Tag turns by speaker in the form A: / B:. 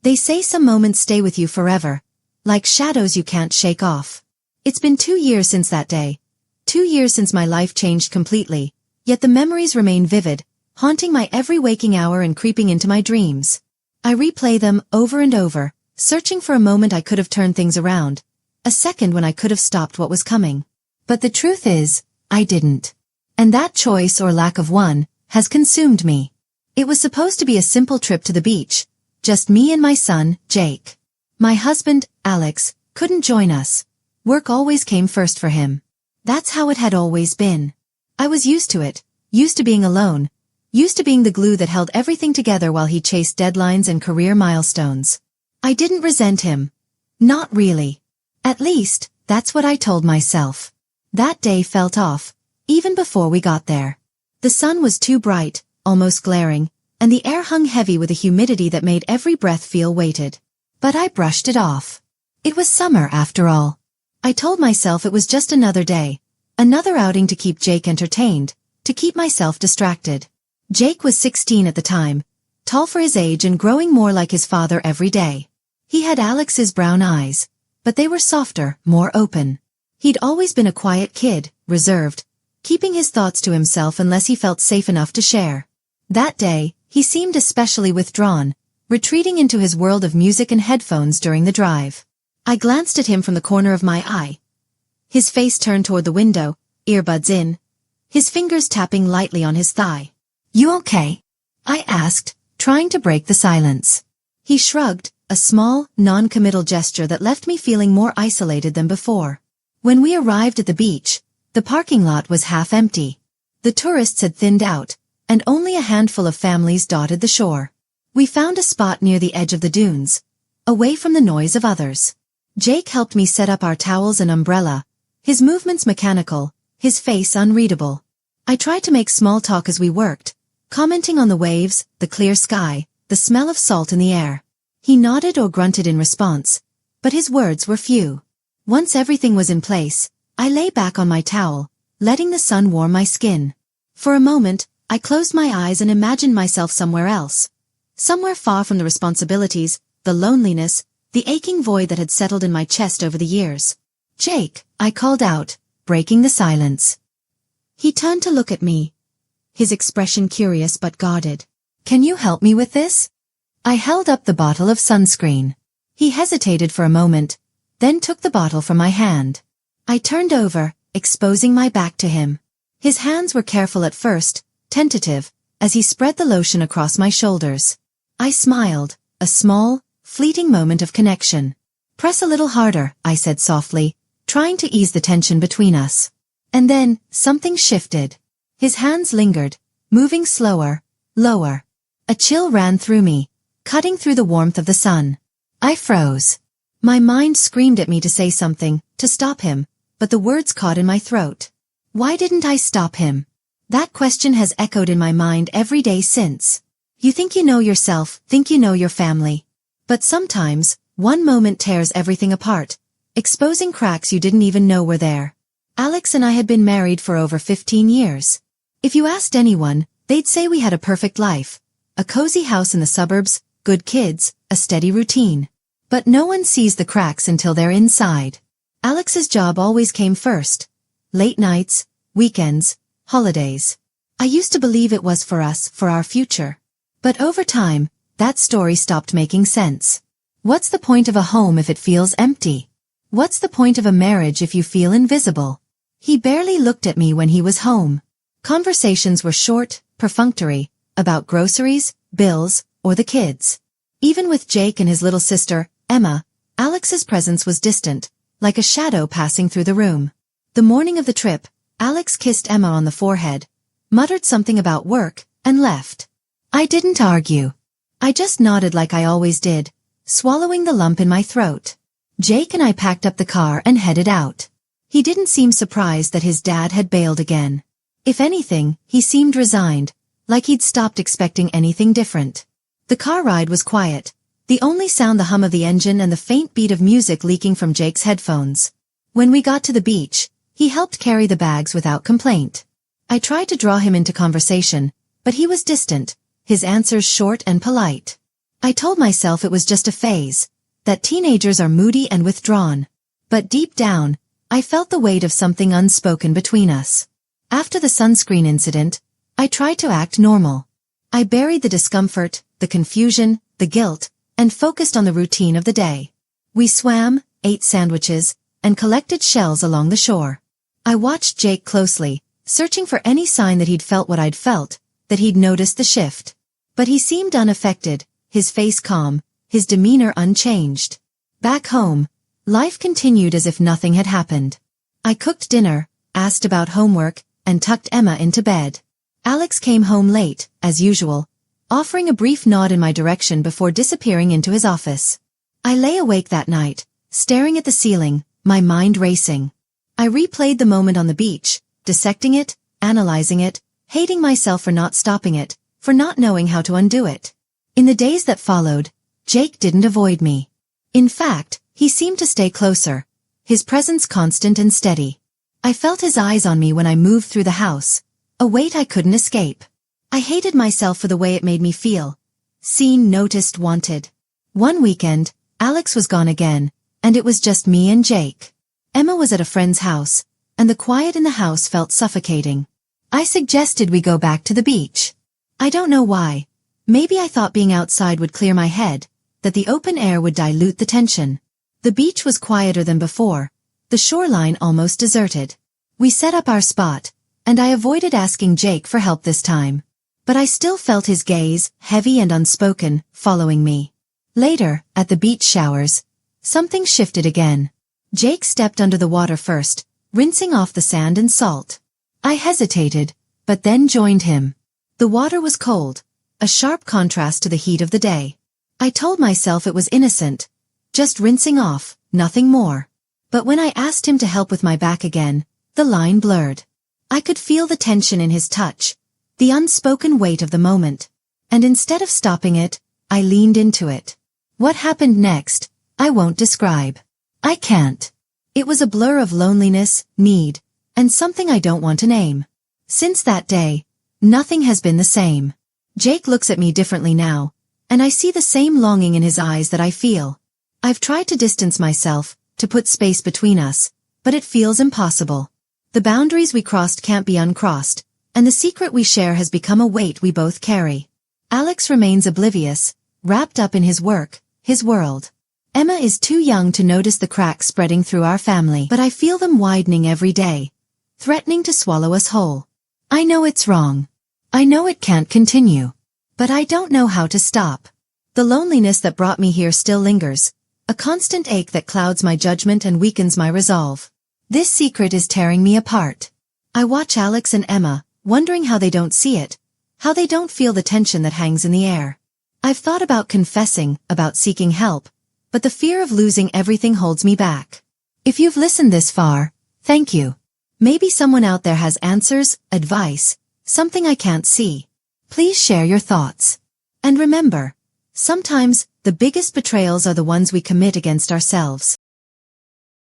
A: They say some moments stay with you forever, like shadows you can't shake off. It's been 2 years since that day. 2 years since my life changed completely, yet the memories remain vivid, haunting my every waking hour and creeping into my dreams. I replay them over and over, searching for a moment I could have turned things around, a second when I could have stopped what was coming. But the truth is, I didn't. And that choice or lack of one has consumed me. It was supposed to be a simple trip to the beach, just me and my son, Jake. My husband, Alex, couldn't join us. Work always came first for him. That's how it had always been. I was used to it, used to being alone, used to being the glue that held everything together while he chased deadlines and career milestones. I didn't resent him. Not really. At least, that's what I told myself. That day felt off, even before we got there. The sun was too bright, almost glaring, and the air hung heavy with a humidity that made every breath feel weighted. But I brushed it off. It was summer after all. I told myself it was just another day, another outing to keep Jake entertained, to keep myself distracted. Jake was 16 at the time, tall for his age and growing more like his father every day. He had Alex's brown eyes, but they were softer, more open. He'd always been a quiet kid, reserved, keeping his thoughts to himself unless he felt safe enough to share. That day, he seemed especially withdrawn, retreating into his world of music and headphones during the drive. I glanced at him from the corner of my eye. His face turned toward the window, earbuds in, his fingers tapping lightly on his thigh. "You okay?" I asked, trying to break the silence. He shrugged, a small, non-committal gesture that left me feeling more isolated than before. When we arrived at the beach, the parking lot was half empty. The tourists had thinned out, and only a handful of families dotted the shore. We found a spot near the edge of the dunes, away from the noise of others. Jake helped me set up our towels and umbrella, his movements mechanical, his face unreadable. I tried to make small talk as we worked, commenting on the waves, the clear sky, the smell of salt in the air. He nodded or grunted in response, but his words were few. Once everything was in place, I lay back on my towel, letting the sun warm my skin. For a moment, I closed my eyes and imagined myself somewhere else. Somewhere far from the responsibilities, the loneliness, the aching void that had settled in my chest over the years. "Jake," I called out, breaking the silence. He turned to look at me, his expression curious but guarded. "Can you help me with this?" I held up the bottle of sunscreen. He hesitated for a moment, then took the bottle from my hand. I turned over, exposing my back to him. His hands were careful at first, tentative, as he spread the lotion across my shoulders. I smiled, a small, fleeting moment of connection. "Press a little harder," I said softly, trying to ease the tension between us. And then, something shifted. His hands lingered, moving slower, lower. A chill ran through me, cutting through the warmth of the sun. I froze. My mind screamed at me to say something, to stop him, but the words caught in my throat. Why didn't I stop him? That question has echoed in my mind every day since. You think you know yourself, think you know your family. But sometimes, one moment tears everything apart, exposing cracks you didn't even know were there. Alex and I had been married for over 15 years. If you asked anyone, they'd say we had a perfect life. A cozy house in the suburbs, good kids, a steady routine. But no one sees the cracks until they're inside. Alex's job always came first. Late nights, weekends, holidays. I used to believe it was for us, for our future. But over time, that story stopped making sense. What's the point of a home if it feels empty? What's the point of a marriage if you feel invisible? He barely looked at me when he was home. Conversations were short, perfunctory, about groceries, bills, or the kids. Even with Jake and his little sister, Emma, Alex's presence was distant, like a shadow passing through the room. The morning of the trip, Alex kissed Emma on the forehead, muttered something about work, and left. I didn't argue. I just nodded like I always did, swallowing the lump in my throat. Jake and I packed up the car and headed out. He didn't seem surprised that his dad had bailed again. If anything, he seemed resigned, like he'd stopped expecting anything different. The car ride was quiet, the only sound the hum of the engine and the faint beat of music leaking from Jake's headphones. When we got to the beach, he helped carry the bags without complaint. I tried to draw him into conversation, but he was distant, his answers short and polite. I told myself it was just a phase, that teenagers are moody and withdrawn. But deep down, I felt the weight of something unspoken between us. After the sunscreen incident, I tried to act normal. I buried the discomfort, the confusion, the guilt, and focused on the routine of the day. We swam, ate sandwiches, and collected shells along the shore. I watched Jake closely, searching for any sign that he'd felt what I'd felt, that he'd noticed the shift. But he seemed unaffected, his face calm, his demeanor unchanged. Back home, life continued as if nothing had happened. I cooked dinner, asked about homework, and tucked Emma into bed. Alex came home late, as usual, offering a brief nod in my direction before disappearing into his office. I lay awake that night, staring at the ceiling, my mind racing. I replayed the moment on the beach, dissecting it, analyzing it, hating myself for not stopping it, for not knowing how to undo it. In the days that followed, Jake didn't avoid me. In fact, he seemed to stay closer, his presence constant and steady. I felt his eyes on me when I moved through the house, a weight I couldn't escape. I hated myself for the way it made me feel. Seen, noticed, wanted. One weekend, Alex was gone again, and it was just me and Jake. Emma was at a friend's house, and the quiet in the house felt suffocating. I suggested we go back to the beach. I don't know why. Maybe I thought being outside would clear my head, that the open air would dilute the tension. The beach was quieter than before, the shoreline almost deserted. We set up our spot, and I avoided asking Jake for help this time. But I still felt his gaze, heavy and unspoken, following me. Later, at the beach showers, something shifted again. Jake stepped under the water first, rinsing off the sand and salt. I hesitated, but then joined him. The water was cold, a sharp contrast to the heat of the day. I told myself it was innocent, just rinsing off, nothing more. But when I asked him to help with my back again, the line blurred. I could feel the tension in his touch, the unspoken weight of the moment. And instead of stopping it, I leaned into it. What happened next, I won't describe. I can't. It was a blur of loneliness, need, and something I don't want to name. Since that day, nothing has been the same. Jake looks at me differently now, and I see the same longing in his eyes that I feel. I've tried to distance myself, to put space between us, but it feels impossible. The boundaries we crossed can't be uncrossed, and the secret we share has become a weight we both carry. Alex remains oblivious, wrapped up in his work, his world. Emma is too young to notice the cracks spreading through our family, but I feel them widening every day, threatening to swallow us whole. I know it's wrong. I know it can't continue. But I don't know how to stop. The loneliness that brought me here still lingers, a constant ache that clouds my judgment and weakens my resolve. This secret is tearing me apart. I watch Alex and Emma, wondering how they don't see it, how they don't feel the tension that hangs in the air. I've thought about confessing, about seeking help, but the fear of losing everything holds me back. If you've listened this far, thank you. Maybe someone out there has answers, advice, something I can't see. Please share your thoughts. And remember, sometimes, the biggest betrayals are the ones we commit against ourselves.